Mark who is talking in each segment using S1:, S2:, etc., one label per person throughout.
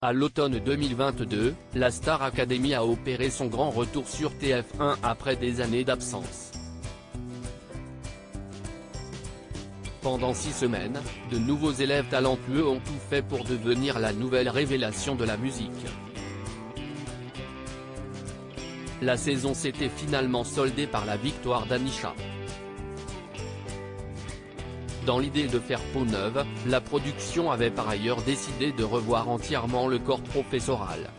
S1: À l'automne 2022, la Star Academy a opéré son grand retour sur TF1 après des années d'absence. Pendant 6 semaines, de nouveaux élèves talentueux ont tout fait pour devenir la nouvelle révélation de la musique. La saison s'était finalement soldée par la victoire d'Anisha. Dans l'idée de faire peau neuve, la production avait par ailleurs décidé de revoir entièrement le corps professoral.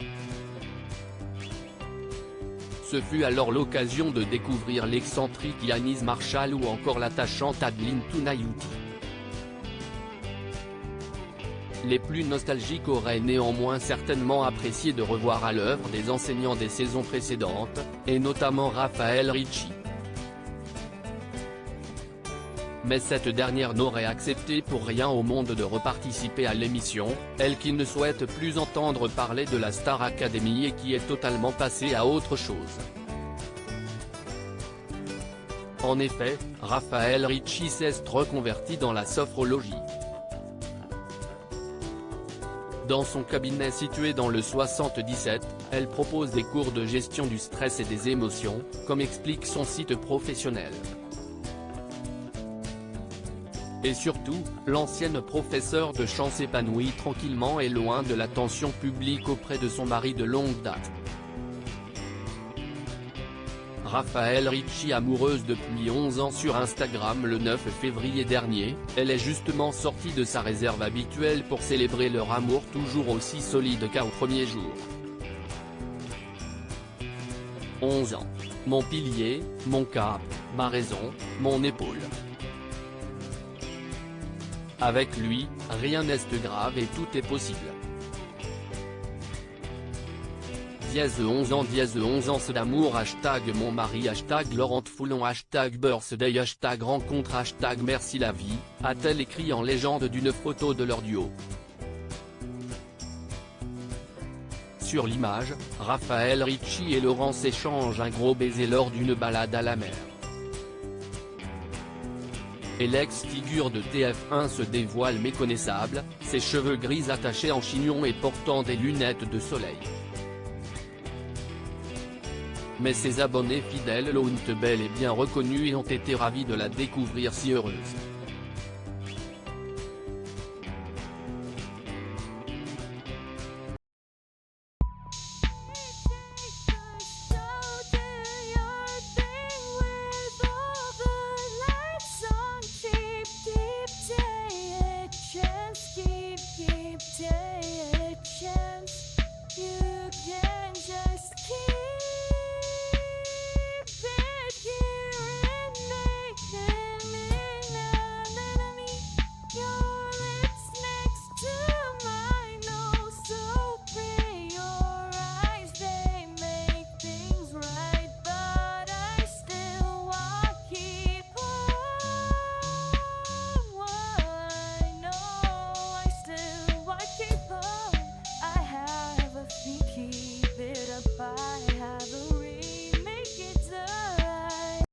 S1: Ce fut alors l'occasion de découvrir l'excentrique Yanis Marshall ou encore l'attachante Adeline Tounayouti. Les plus nostalgiques auraient néanmoins certainement apprécié de revoir à l'œuvre des enseignants des saisons précédentes, et notamment Raphaël Ricci. Mais cette dernière n'aurait accepté pour rien au monde de reparticiper à l'émission, elle qui ne souhaite plus entendre parler de la Star Academy et qui est totalement passée à autre chose. En effet, Raphaël Ricci s'est reconverti dans la sophrologie. Dans son cabinet situé dans le 77, elle propose des cours de gestion du stress et des émotions, comme explique son site professionnel. Et surtout, l'ancienne professeure de chant s'épanouit tranquillement et loin de l'attention publique auprès de son mari de longue date. Raphaël Ricci, amoureuse depuis 11 ans sur Instagram le 9 février dernier, elle est justement sortie de sa réserve habituelle pour célébrer leur amour toujours aussi solide qu'au premier jour. 11 ans. Mon pilier, mon cap, ma raison, mon épaule. Avec lui, rien n'est grave et tout est possible. 11 ans 11 ans d'amour #mon mari Laurent Foulon #birthday #rencontre #merci la vie, a-t-elle écrit en légende d'une photo de leur duo. Sur l'image, Raphaël Ricci et Laurent s'échangent un gros baiser lors d'une balade à la mer. Et l'ex-figure de TF1 se dévoile méconnaissable, ses cheveux gris attachés en chignon et portant des lunettes de soleil. Mais ses abonnés fidèles l'ont bel et bien reconnue et ont été ravis de la découvrir si heureuse.